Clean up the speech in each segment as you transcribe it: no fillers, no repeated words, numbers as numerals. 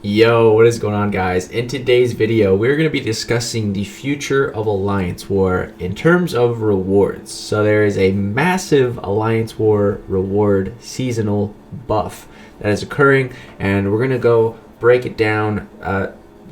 Yo, what is going on, guys? In today's video, we're going to be discussing the future of Alliance War in terms of rewards. So there is a massive Alliance War reward seasonal buff that is occurring, and we're going to go break it down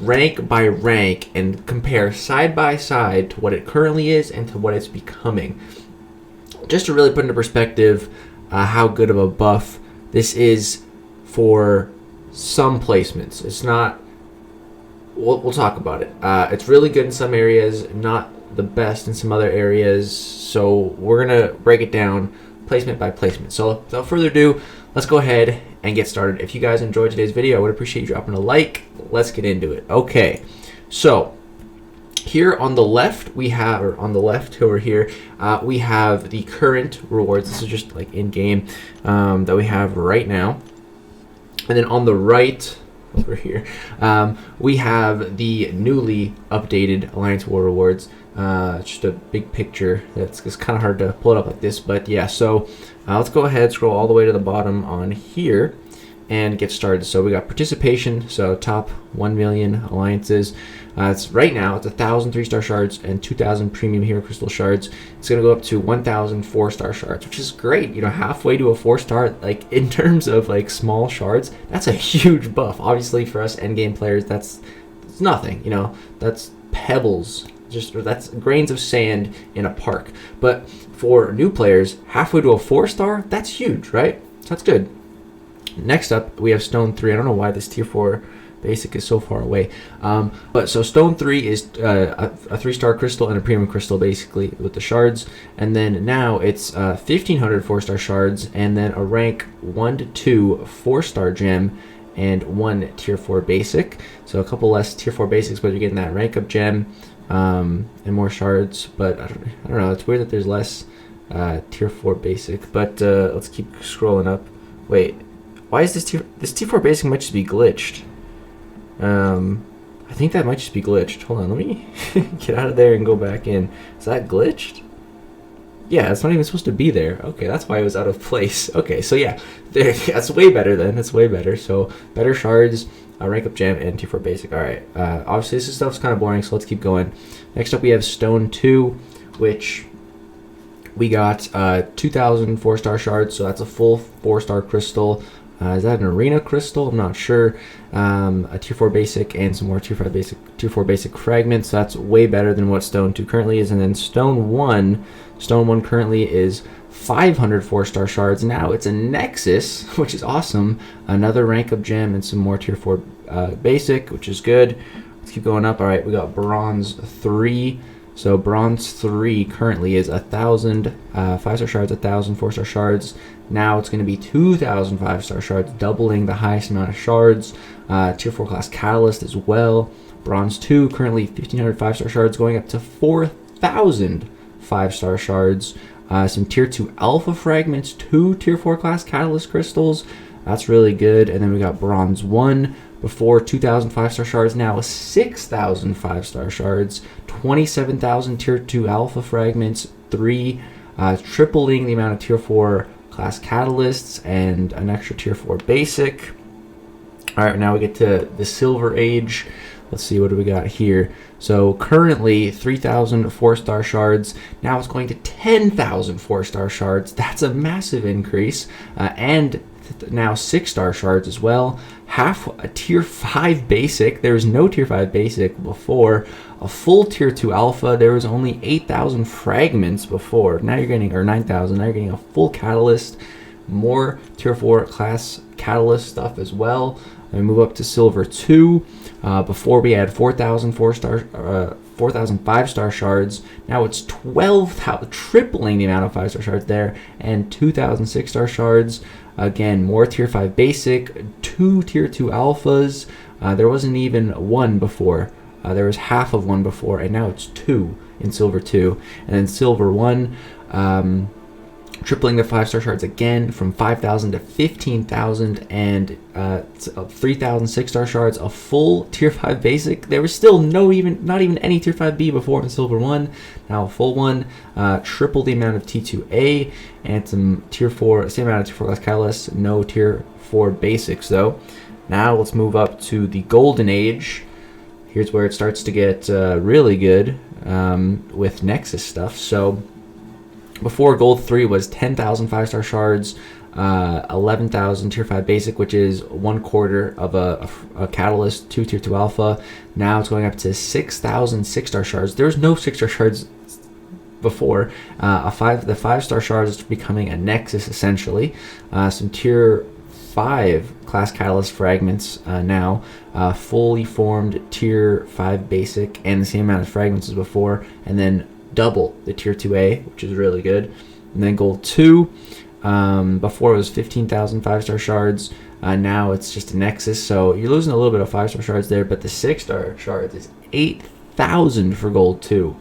rank by rank and compare side by side to what it currently is and to what it's becoming. Just to really put into perspective how good of a buff this is for some placements. It's not, we'll talk about it. It's really good in some areas, not the best in some other areas. So we're going to break it down placement by placement. So without further ado, let's go ahead and get started. If you guys enjoyed today's video, I would appreciate you dropping a like. Let's get into it. Okay, so here on the left, we have, or on the left over here, we have the current rewards. This is just like in-game that we have right now. And then on the right, over here, we have the newly updated Alliance War rewards. Just a big picture. It's kind of hard to pull it up like this, but yeah. So let's go ahead, scroll all the way to the bottom on here, and get started. So we got participation. So top 1 million alliances. It's right now it's 1,000 3-star shards and 2,000 premium hero crystal shards. It's gonna go up to 1,000 4-star shards, which is great. You know, halfway to a 4-star. Like in terms of like small shards, that's a huge buff. Obviously for us endgame players, that's nothing. You know, that's pebbles. That's grains of sand in a park. But for new players, halfway to a 4-star, that's huge, right? So that's good. Next up, we have Stone 3. I don't know why this tier 4 basic is so far away. But so Stone 3 is a 3-star crystal and a premium crystal, basically, with the shards. And then now it's 1,500 4-star shards, and then a rank 1 to 2 4-star gem, and 1 tier 4 basic. So a couple less tier 4 basics, but you're getting that rank up gem and more shards. But I don't know. It's weird that there's less tier 4 basic. But let's keep scrolling up. Wait. Why is this tier 4 basic might just be glitched? I think that might just be glitched. Hold on, let me get out of there and go back in. Is that glitched? Yeah, it's not even supposed to be there. Okay, that's why it was out of place. Okay, so yeah, that's way better then. That's way better. So better shards, rank up gem, and tier 4 basic. All right. Obviously this stuff's kind of boring, so let's keep going. Next up we have Stone 2, which we got 2,000 4-star shards. So that's a full 4-star crystal. Is that an arena crystal? I'm not sure. A tier 4 basic and some more tier 4 basic fragments. So that's way better than what Stone 2 currently is. And then Stone 1 currently is 500 4-star shards. Now it's a Nexus, which is awesome. Another rank up gem and some more tier 4 basic, which is good. Let's keep going up. All right, we got Bronze 3. So Bronze 3 currently is 1,000 5-star shards, 1,000 4-star shards. Now it's going to be 2,000 5-star shards, doubling the highest amount of shards. Tier 4 class catalyst as well. Bronze 2 currently 1,500 5-star shards, going up to 4,000 5-star shards. Some tier 2 alpha fragments, 2 tier 4 class catalyst crystals. That's really good. And then we got Bronze 1. Before 2,000 5-star shards, now 6,000 5-star shards, 27,000 tier 2 alpha fragments, 3, tripling the amount of tier 4 class catalysts, and an extra tier 4 basic. All right, now we get to the Silver Age. Let's see, what do we got here? So currently 3,000 4-star shards. Now it's going to 10,000 4-star shards. That's a massive increase, and now 6-star shards as well. Half a tier 5 basic. There was no tier 5 basic before. A full tier 2 alpha. There was only 8,000 fragments before. Now you're getting, or 9,000. Now you're getting a full catalyst. More tier 4 class catalyst stuff as well. And we move up to Silver 2. Before we had 4,000 4,000 5-star shards. Now it's 12,000, tripling the amount of 5-star shards there, and 2,000 6-star shards. Again, more tier 5 basic, 2 tier 2 alphas. There wasn't even 1 before. There was half of 1 before, and now it's 2 in Silver 2. And then Silver 1, tripling the 5-star shards again from 5,000 to 15,000, and 3,000 6-star shards, a full tier 5 basic. There was still not even any tier 5B before in Silver 1. Now a full one, triple the amount of T2A, and some tier 4, same amount of tier 4 class catalysts, no tier 4 basics though. Now let's move up to the golden age. Here's where it starts to get really good with Nexus stuff. So before Gold 3 was 10,000 5-star shards, 11,000 tier 5 basic, which is 1/4 of a catalyst, 2 tier 2 alpha. Now it's going up to 6,000 6-star shards. There was no 6-star shards before. The 5-star shards is becoming a Nexus essentially. Some tier 5 class catalyst fragments now, fully formed tier 5 basic and the same amount of fragments as before, and then double the tier 2A, which is really good. And then Gold 2, before it was 15,000 5-star shards, now it's just a Nexus, so you're losing a little bit of 5-star shards there, but the 6-star shards is 8,000 for Gold 2.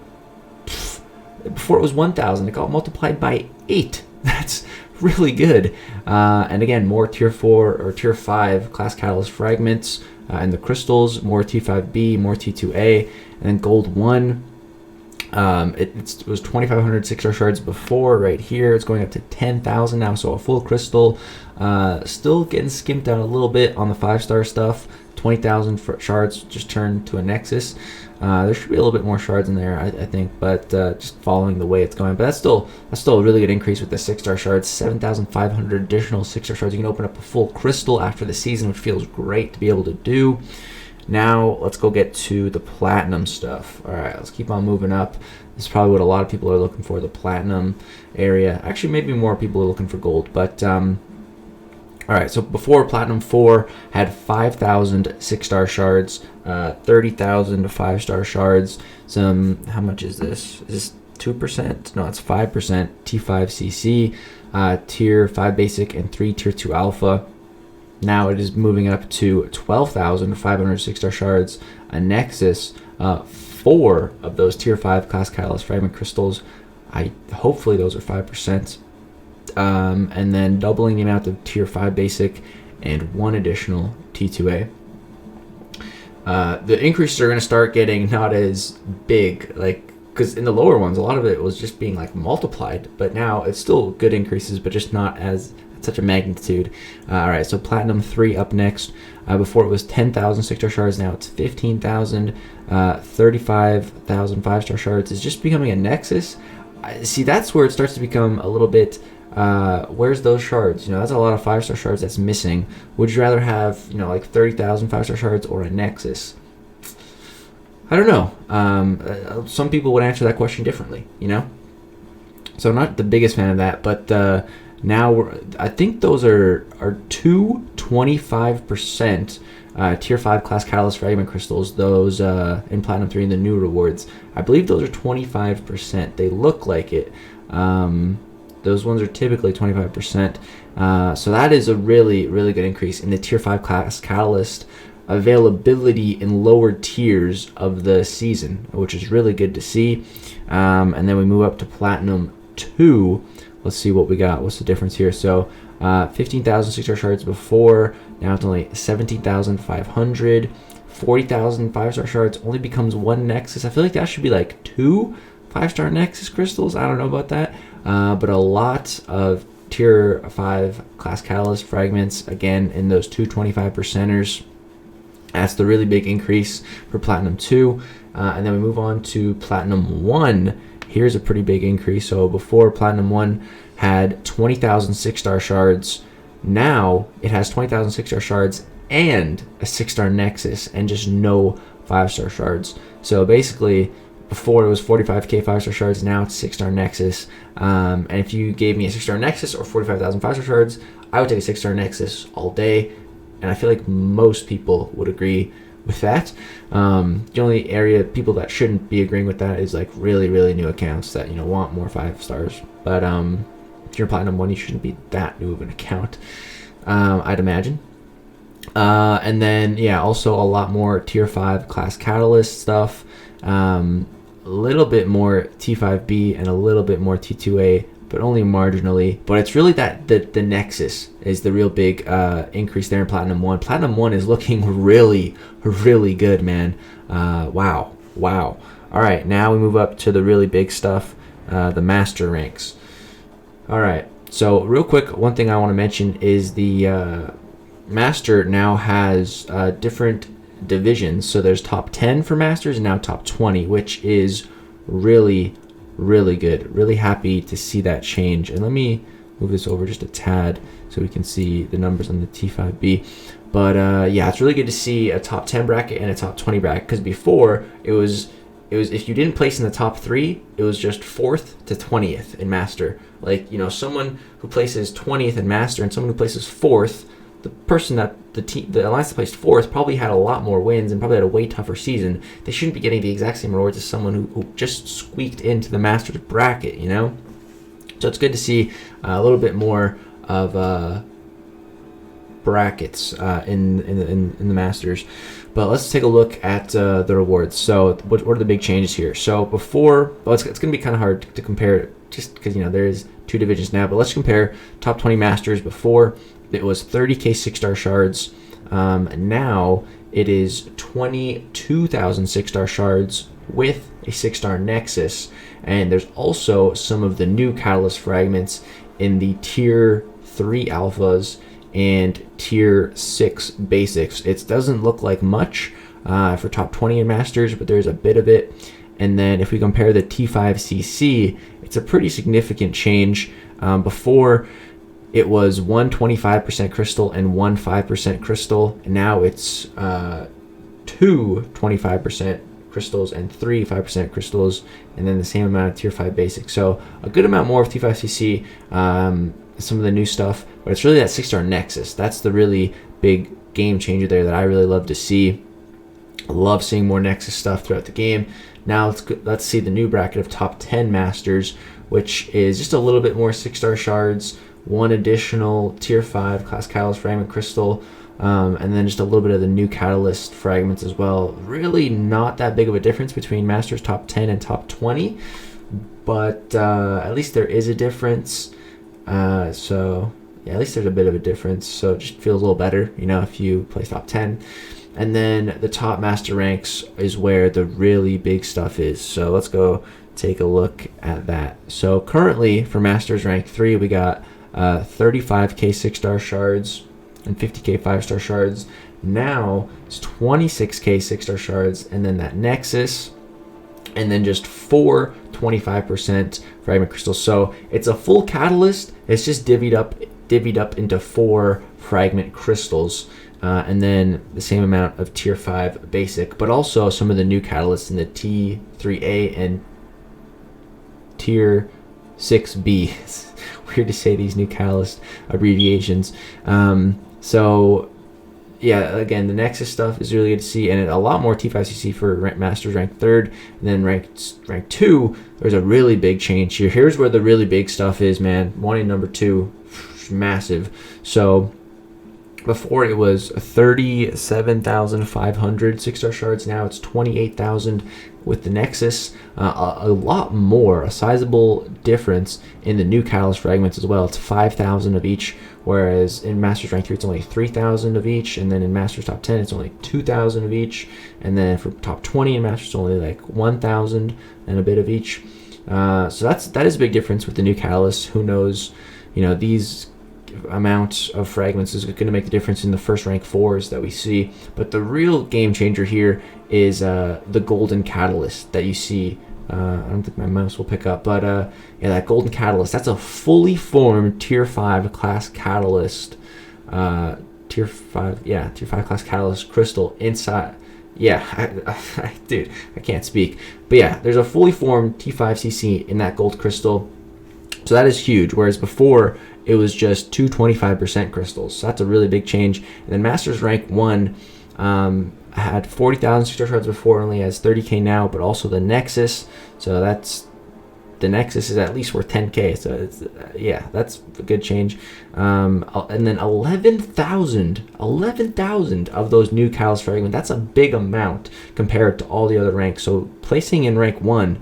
Before it was 1,000, it got multiplied by 8. That's really good. And again, more tier 4 or tier 5 class catalyst fragments and the crystals, more T5B, more T2A, and then Gold 1. It was 2,500 6-star shards before. Right here, it's going up to 10,000 now, so a full crystal. Still getting skimped out a little bit on the 5-star stuff. 20,000 shards just turned to a Nexus. There should be a little bit more shards in there, I think, but just following the way it's going. But that's still a really good increase with the 6-star shards. 7,500 additional 6-star shards. You can open up a full crystal after the season, which feels great to be able to do. Now let's go get to the platinum stuff. All right, let's keep on moving up. This is probably what a lot of people are looking for, the platinum area. Actually, maybe more people are looking for gold, but all right, so before Platinum 4 had 5,000 6-star shards, 30,000 5-star shards. How much is this? Is this 2%? No, it's 5%. T5CC, tier 5 basic and 3 tier 2 alpha. Now it is moving up to 12,500 6-star shards, a Nexus, 4 of those tier 5 class catalyst fragment crystals. Hopefully those are 5%. And then doubling the amount of tier 5 basic and 1 additional T2A. The increases are going to start getting not as big, because in the lower ones, a lot of it was just being multiplied, but now it's still good increases, but just not as such a magnitude. All right, so Platinum 3 up next. Before it was 10,000 6-star shards, now it's 15,000. 35,000 5-star shards is just becoming a Nexus. See, that's where it starts to become a little bit. Where's those shards? That's a lot of 5-star shards that's missing. Would you rather have 30,000 5-star shards or a Nexus? I don't know. Some people would answer that question differently. So I'm not the biggest fan of that, but now I think those are two 25% tier 5 class catalyst fragment crystals. Those in Platinum 3 in the new rewards, I believe those are 25%. They look like it. Those ones are typically 25%. So that is a really, really good increase in the tier 5 class catalyst availability in lower tiers of the season, which is really good to see. And then we move up to Platinum 2. Let's see what we got. What's the difference here? So 15,000 6-star shards before. Now it's only 17,500. 40,000 5-star shards only becomes 1 Nexus. I feel like that should be 2 5-star Nexus crystals. I don't know about that. But a lot of tier 5 class catalyst fragments, again, in those 225%ers. That's the really big increase for Platinum 2. And then we move on to Platinum 1. Here's a pretty big increase. So before Platinum 1 had 20,000 6-star shards. Now it has 20,000 6-star shards and a 6-star Nexus and just no 5-star shards. So basically, before it was 45k 5-star shards, now it's 6-star Nexus. And if you gave me a 6-star Nexus or 45,000 5-star shards, I would take a 6-star Nexus all day. And I feel like most people would agree with that. The only area people that shouldn't be agreeing with that is really, really new accounts that want more 5 stars. But if you're Platinum 1, you shouldn't be that new of an account, I'd imagine. And then also a lot more tier 5 class catalyst stuff. A little bit more T5B and a little bit more T2A, but only marginally. But it's really that the Nexus is the real big increase there in Platinum 1. Platinum 1 is looking really, really good, man. Wow. All right, now we move up to the really big stuff, the master ranks. All right, so real quick, one thing I want to mention is the Master now has different divisions. So there's top 10 for Masters and now top 20, which is really, really good. Really happy to see that change. And let me move this over just a tad so we can see the numbers on the T5B. But yeah, it's really good to see a top 10 bracket and a top 20 bracket, because before it was if you didn't place in the top 3, it was just 4th to 20th in Master. Like, you know, someone who places 20th in Master and someone who places 4th, the person that the alliance that placed 4th probably had a lot more wins and probably had a way tougher season. They shouldn't be getting the exact same rewards as someone who just squeaked into the Masters bracket, you know? So it's good to see a little bit more of brackets in the Masters. But let's take a look at the rewards. So what are the big changes here? So before, well, it's going to be kind of hard to compare just because, you know, there is 2 divisions now. But let's compare top 20 Masters. Before, it was 30k 6-star shards. Now it is 22,000 6-star shards with a 6-star Nexus. And there's also some of the new Catalyst fragments in the Tier 3 alphas and Tier 6 basics. It doesn't look like much for top 20 in Masters, but there's a bit of it. And then if we compare the T5CC, it's a pretty significant change. Before, it was 125% crystal and 5% crystal. And now it's 2 25% crystals and 3 5% crystals, and then the same amount of Tier 5 basics. So a good amount more of T5CC. Some of the new stuff, but it's really that 6-star Nexus. That's the really big game changer there that I really love to see. I love seeing more Nexus stuff throughout the game. Now let's see the new bracket of top 10 Masters, which is just a little bit more 6-star shards, 1 additional Tier 5 class Catalyst fragment crystal, and then just a little bit of the new Catalyst fragments as well. Really not that big of a difference between Masters top 10 and top 20, but at least there is a difference. So yeah, at least there's a bit of a difference. So it just feels a little better, you know, if you place top 10. And then the top Master ranks is where the really big stuff is. So let's go take a look at that. So currently for Masters rank 3, we got 35k 6-star shards and 50k 5-star shards. Now it's 26k 6-star shards, and then that Nexus, and then just 4 25% fragment crystals. So it's a full Catalyst. It's just divvied up into 4 fragment crystals, and then the same amount of Tier 5 basic, but also some of the new Catalysts in the T3A and Tier 6B. It's weird to say these new Catalyst abbreviations. So yeah, again, the Nexus stuff is really good to see, and a lot more T5CC for Masters rank 3rd, and then rank 2, there's a really big change here. Here's where the really big stuff is, man. 1 and number 2, massive. So before it was 37,500 6-star shards. Now it's 28,000 with the Nexus. A lot more, a sizable difference in the new Catalyst fragments as well. It's 5,000 of each, whereas in Masters rank 3 it's only 3,000 of each, and then in Masters top 10 it's only 2,000 of each, and then for top 20 in Masters it's only like 1,000 and a bit of each. So that is a big difference with the new Catalyst. Who knows, you know, these amount of fragments is going to make the difference in the first rank 4s that we see. But the real game changer here is the golden Catalyst that you see. I don't think my mouse will pick up, but yeah, that golden Catalyst, that's a fully formed Tier 5 class Catalyst, Tier 5 class Catalyst crystal inside. Yeah, dude, I can't speak. But yeah, there's a fully formed T5CC in that gold crystal. So that is huge, whereas before it was just 2 25% crystals. So that's a really big change. And then Masters rank 1 had 40,000 6-star shards before, only has 30k now, but also the Nexus. So the Nexus is at least worth 10k. So it's, yeah, that's a good change. And then 11,000 of those new Catalyst fragments. That's a big amount compared to all the other ranks. So placing in rank 1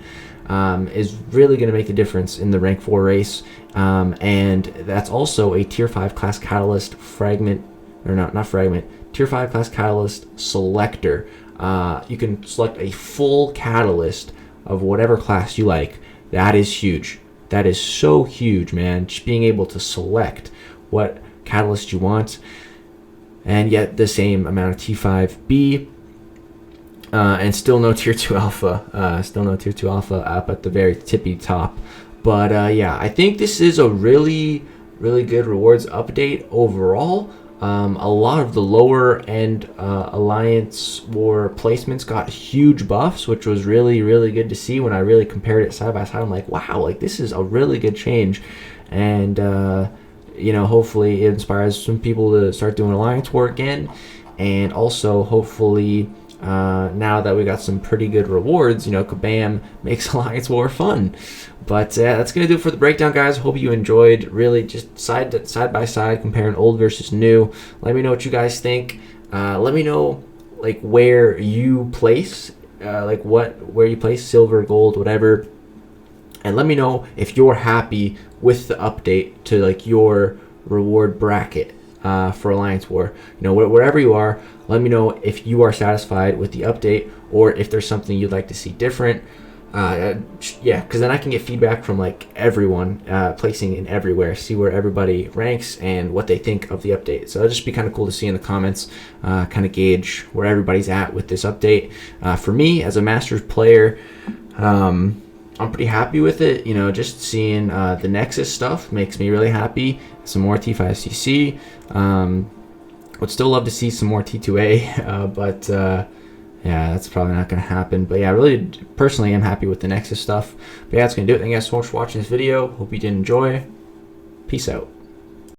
is really going to make the difference in the rank 4 race, and that's also a Tier 5 class Catalyst fragment, or not fragment, Tier 5 class Catalyst selector. You can select a full Catalyst of whatever class you like. That is huge. That is so huge, man. Just being able to select what Catalyst you want. and yet the same amount of T5B. And still no tier 2 alpha. Still no tier 2 alpha up at the very tippy top. But yeah, I think this is a really good rewards update overall. A lot of the lower end Alliance War placements got huge buffs, which was really good to see. When I really compared it side by side, I'm like, wow, like this is a really good change. And you know, hopefully it inspires some people to start doing Alliance War again. And also hopefully now that we got some pretty good rewards, you know, Kabam makes Alliance War fun. But that's going to do it for the breakdown, guys. Hope you enjoyed. Really just side by side comparing old versus new. Let me know what you guys think. Let me know like where you place, where you place silver, gold, whatever. And let me know if you're happy with the update to like your reward bracket for Alliance War. You know, wherever you are, let me know if you are satisfied with the update or if there's something you'd like to see different. Yeah, because then I can get feedback from like everyone placing in everywhere, see where everybody ranks and what they think of the update. So it'll just be kind of cool to see in the comments, kind of gauge where everybody's at with this update. For me, as a Masters player, I'm pretty happy with it. You know, just seeing the Nexus stuff makes me really happy. Some more T5CC. Would still love to see some more T2A, but yeah, that's probably not going to happen. But yeah, I really personally am happy with the Nexus stuff. But yeah, that's going to do it. Thank you guys so much for watching this video. Hope you did enjoy. Peace out.